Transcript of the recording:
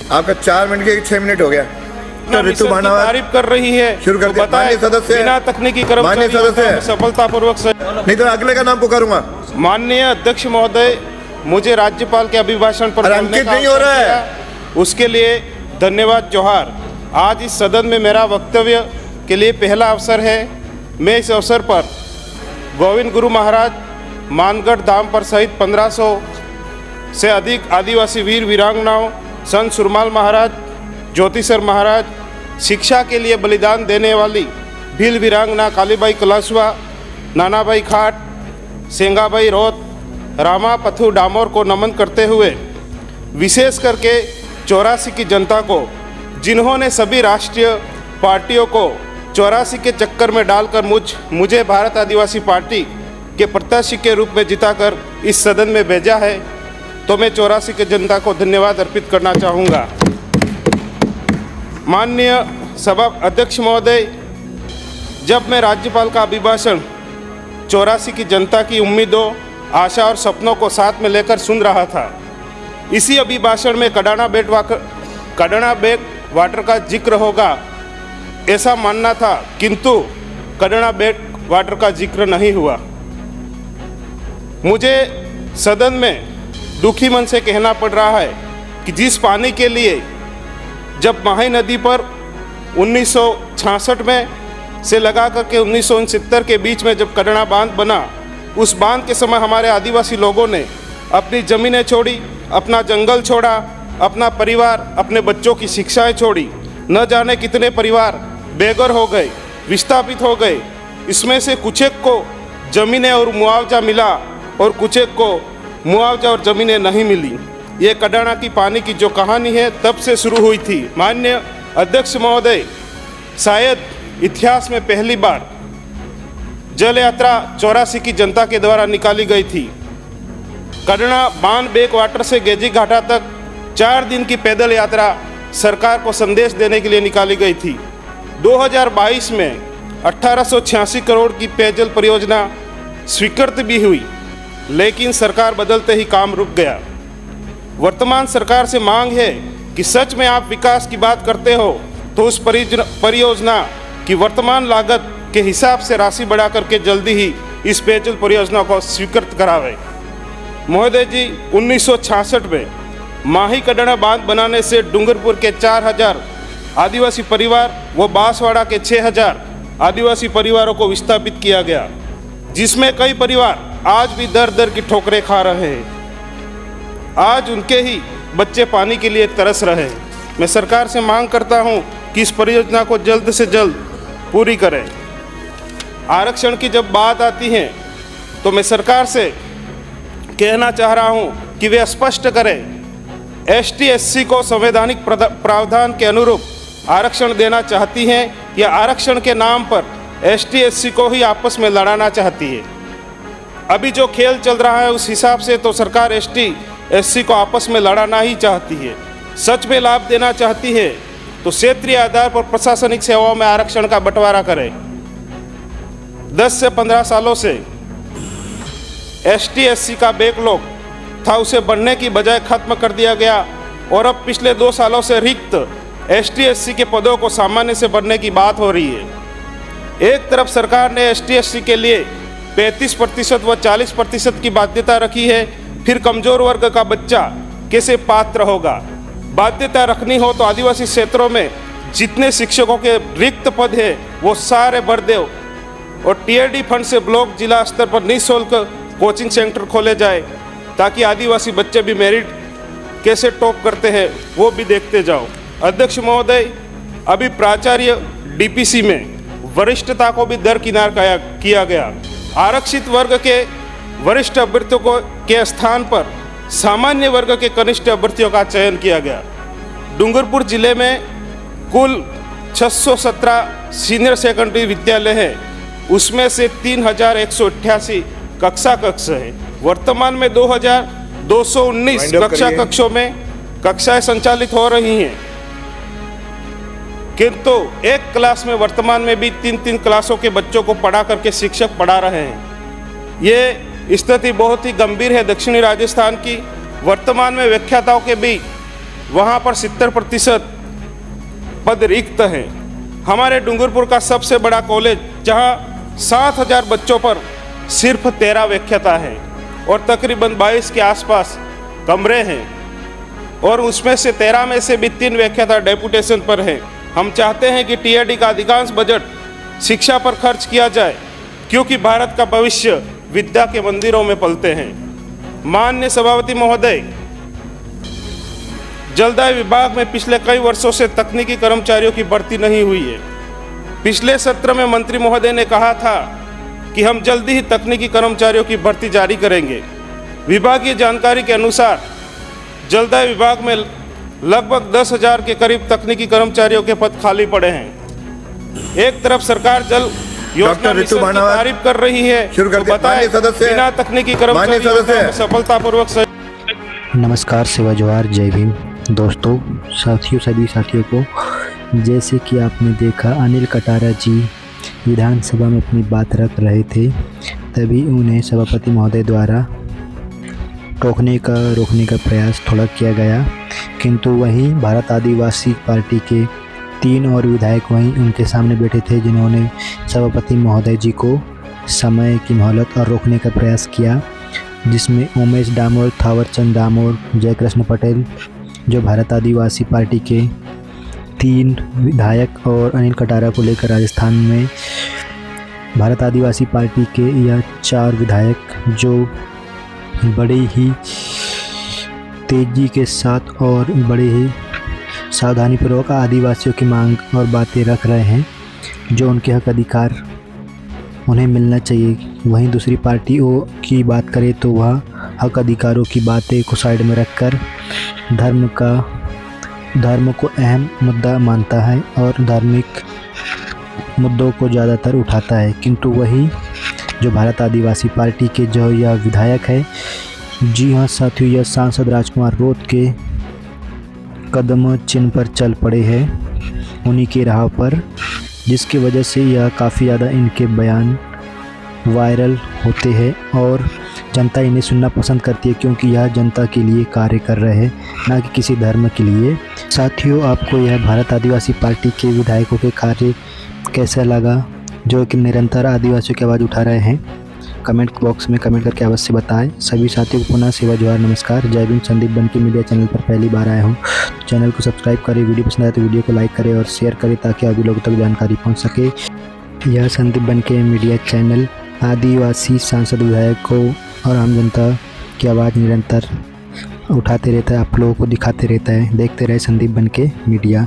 आपका 4 मिनट के 6 मिनट हो गया। तो ऋतु भानावत तारीफ कर रही है, शुरू करते हैं। माननीय सदस्य, बिना तकनीकी माननीय सदस्य सफलतापूर्वक नहीं तो अगले का नाम पुकारूंगा। माननीय अध्यक्ष महोदय, मुझे राज्यपाल के अभिभाषण पर बोलने का नहीं हो रहा है, उसके लिए धन्यवाद जोहार। आज इस सदन में मेरा वक्तव्य के लिए पहला अवसर है। मैं इस अवसर पर गोविंद गुरु महाराज, मानगढ़ धाम पर सहित 1500 से अधिक आदिवासी वीर वीरांगनाओं, संत सुरमाल महाराज, ज्योतिसर महाराज, शिक्षा के लिए बलिदान देने वाली भील वीरांगना कालीबाई कलासवा, नानाबाई खाट, सेंगाबाई रोत, रामा पथु डामोर को नमन करते हुए विशेष करके 84 की जनता को, जिन्होंने सभी राष्ट्रीय पार्टियों को 84 के चक्कर में डालकर मुझे भारत आदिवासी पार्टी के प्रत्याशी के रूप में जिताकर इस सदन में भेजा है, तो मैं 84 की जनता को धन्यवाद अर्पित करना चाहूँगा। माननीय सभा अध्यक्ष महोदय, जब मैं राज्यपाल का अभिभाषण 84 की जनता की उम्मीदों, आशा और सपनों को साथ में लेकर सुन रहा था, इसी अभिभाषण में कडाना बैक वाटर का जिक्र होगा ऐसा मानना था, किंतु कडाना बैक वाटर का जिक्र नहीं हुआ। मुझे सदन में दुखी मन से कहना पड़ रहा है कि जिस पानी के लिए जब माही नदी पर 1966 में से लगा करके 1969 के बीच में जब कडाना बांध बना, उस बांध के समय हमारे आदिवासी लोगों ने अपनी ज़मीनें छोड़ी, अपना जंगल छोड़ा, अपना परिवार, अपने बच्चों की शिक्षाएं छोड़ी। न जाने कितने परिवार बेघर हो गए, विस्थापित हो गए। इसमें से कुछ एक को ज़मीनें और मुआवजा मिला और कुछ एक को मुआवजा और ज़मीनें नहीं मिली। ये कडाना की पानी की जो कहानी है तब से शुरू हुई थी। माननीय अध्यक्ष महोदय, शायद इतिहास में पहली बार जल यात्रा 84 की जनता के द्वारा निकाली गई थी। कडाना बांध बैक वाटर से गेजी घाटा तक 4 दिन की पैदल यात्रा सरकार को संदेश देने के लिए निकाली गई थी। 2022 में 1886 करोड़ की पेयजल परियोजना स्वीकृत भी हुई, लेकिन सरकार बदलते ही काम रुक गया। वर्तमान सरकार से मांग है कि सच में आप विकास की बात करते हो तो उस परियोजना की वर्तमान लागत के हिसाब से राशि बढ़ा करके जल्दी ही इस पेयजल परियोजना को स्वीकृत करावे। महोदय जी, 1966 में माही कडाना बांध बनाने से डूंगरपुर के 4000 आदिवासी परिवार व बांसवाड़ा के 6000 आदिवासी परिवारों को विस्थापित किया गया, जिसमें कई परिवार आज भी दर दर की ठोकरें खा रहे हैं। आज उनके ही बच्चे पानी के लिए तरस रहे हैं। मैं सरकार से मांग करता हूं कि इस परियोजना को जल्द से जल्द पूरी करें। आरक्षण की जब बात आती है तो मैं सरकार से कहना चाह रहा हूं कि वे स्पष्ट करें, ST SC को संवैधानिक प्रावधान के अनुरूप आरक्षण देना चाहती हैं या आरक्षण के नाम पर ST SC को ही आपस में लड़ाना चाहती है। अभी जो खेल चल रहा है उस हिसाब से तो सरकार ST SC को आपस में लड़ाना ही चाहती है। सच में लाभ देना चाहती है तो क्षेत्रीय आधार पर प्रशासनिक सेवाओं में आरक्षण का बंटवारा करें। 10 से 15 सालों से ST SC का बैकलॉग था, उसे बढ़ने की बजाय खत्म कर दिया गया और अब पिछले 2 सालों से रिक्त ST SC के पदों को सामान्य से बढ़ने की बात हो रही है। एक तरफ सरकार ने ST SC के लिए 35% व 40% की बाध्यता रखी है, फिर कमजोर वर्ग का बच्चा कैसे पात्र होगा? बाध्यता रखनी हो तो आदिवासी क्षेत्रों में जितने शिक्षकों के रिक्त पद हैं वो सारे भर दो और TRD फंड से ब्लॉक जिला स्तर पर निःशुल्क कोचिंग सेंटर खोले जाए, ताकि आदिवासी बच्चे भी मेरिट कैसे टॉप करते हैं वो भी देखते जाओ। अध्यक्ष महोदय, अभी प्राचार्य DPC में वरिष्ठता को भी दरकिनार किया गया। आरक्षित वर्ग के वरिष्ठ अभ्यर्थियों के स्थान पर सामान्य वर्ग के कनिष्ठ अभ्यर्थियों का चयन किया गया। डूंगरपुर जिले में कुल 617 सीनियर सेकेंडरी विद्यालय हैं, उसमें से 3188 कक्षा कक्ष है। वर्तमान में 2219 कक्षा कक्षों में कक्षाएं संचालित हो रही हैं, किंतु एक क्लास में वर्तमान में भी 3-3 क्लासों के बच्चों को पढ़ा करके शिक्षक पढ़ा रहे हैं। ये स्थिति बहुत ही गंभीर है दक्षिणी राजस्थान की। वर्तमान में व्याख्याताओं के भी वहाँ पर 70% पद रिक्त हैं। हमारे डूंगरपुर का सबसे बड़ा कॉलेज जहाँ 7,000 बच्चों पर सिर्फ 13 व्याख्याता है और तकरीबन 22 के आसपास कमरे हैं और उसमें से 13 में से भी 3 व्याख्याता डेपुटेशन पर हैं। हम चाहते हैं कि टीआरडी का अधिकांश बजट शिक्षा पर खर्च किया जाए क्योंकि भारत का भविष्य विद्या के मंदिरों में पलते हैं। माननीय सभापति महोदय, जलदाय विभाग में पिछले कई वर्षों से तकनीकी कर्मचारियों की भर्ती नहीं हुई है। पिछले सत्र में मंत्री महोदय ने कहा था कि हम जल्दी ही तकनीकी कर्मचारियों की भर्ती जारी करेंगे। विभागीय जानकारी के अनुसार जलदाय विभाग में लगभग 10,000 के करीब तकनीकी कर्मचारियों के पद खाली पड़े हैं। एक तरफ सरकार जल योजना डॉक्टर मिशन रितु की भानवार, तारीफ कर रही है, शुरू कर तो दे। बताएं माननीय सदस्य, बिना तकनीकी माननीय कर्मचारियों सदस्य। को सफलतापूर्वक नमस्कार, सेवा जोहार, जय भीम। दोस्तों, सभी साथियों को, जैसे कि आपने देखा अनिल कटारा जी विधानसभा में अपनी बात रख रहे थे, तभी उन्हें सभापति महोदय द्वारा रोकने का प्रयास थोड़ा किया गया, किंतु वहीं भारत आदिवासी पार्टी के 3 और विधायक वहीं उनके सामने बैठे थे, जिन्होंने सभापति महोदय जी को समय की मोहलत और रोकने का प्रयास किया, जिसमें उमेश डामोर, थावरचंद डामोर, जयकृष्ण पटेल जो भारत आदिवासी पार्टी के 3 विधायक और अनिल कटारा को लेकर राजस्थान में भारत आदिवासी पार्टी के यह 4 विधायक जो बड़े ही तेज़ी के साथ और बड़े ही सावधानीपूर्वक आदिवासियों की मांग और बातें रख रहे हैं, जो उनके हक अधिकार उन्हें मिलना चाहिए। वहीं दूसरी पार्टियों की बात करें तो वह हक अधिकारों की बातें को साइड में रखकर धर्म को अहम मुद्दा मानता है और धार्मिक मुद्दों को ज़्यादातर उठाता है, किंतु वही जो भारत आदिवासी पार्टी के जो यह विधायक है, जी हाँ साथियों, यह सांसद राजकुमार रोत के कदम चिन्ह पर चल पड़े हैं, उन्हीं की राह पर, जिसकी वजह से यह काफ़ी ज़्यादा इनके बयान वायरल होते हैं और जनता इन्हें सुनना पसंद करती है, क्योंकि यह जनता के लिए कार्य कर रहे हैं, ना कि किसी धर्म के लिए। साथियों, आपको यह भारत आदिवासी पार्टी के विधायकों के कार्य कैसा लगा, जो कि निरंतर आदिवासियों की आवाज़ उठा रहे हैं? कमेंट बॉक्स में कमेंट करके अवश्य बताएं। सभी साथियों को पुनः सेवा जोहार, नमस्कार, जय भीम। संदीप बनके मीडिया चैनल पर पहली बार आया हूं तो चैनल को सब्सक्राइब करें, वीडियो पसंद आए तो वीडियो को लाइक करें और शेयर करें ताकि अभी लोगों तक जानकारी पहुंच सके। यह संदीप बनके मीडिया चैनल आदिवासी सांसद विधायकों और आम जनता की आवाज़ निरंतर उठाते रहता है, आप लोगों को दिखाते रहता है। देखते रहे संदीप बनके मीडिया।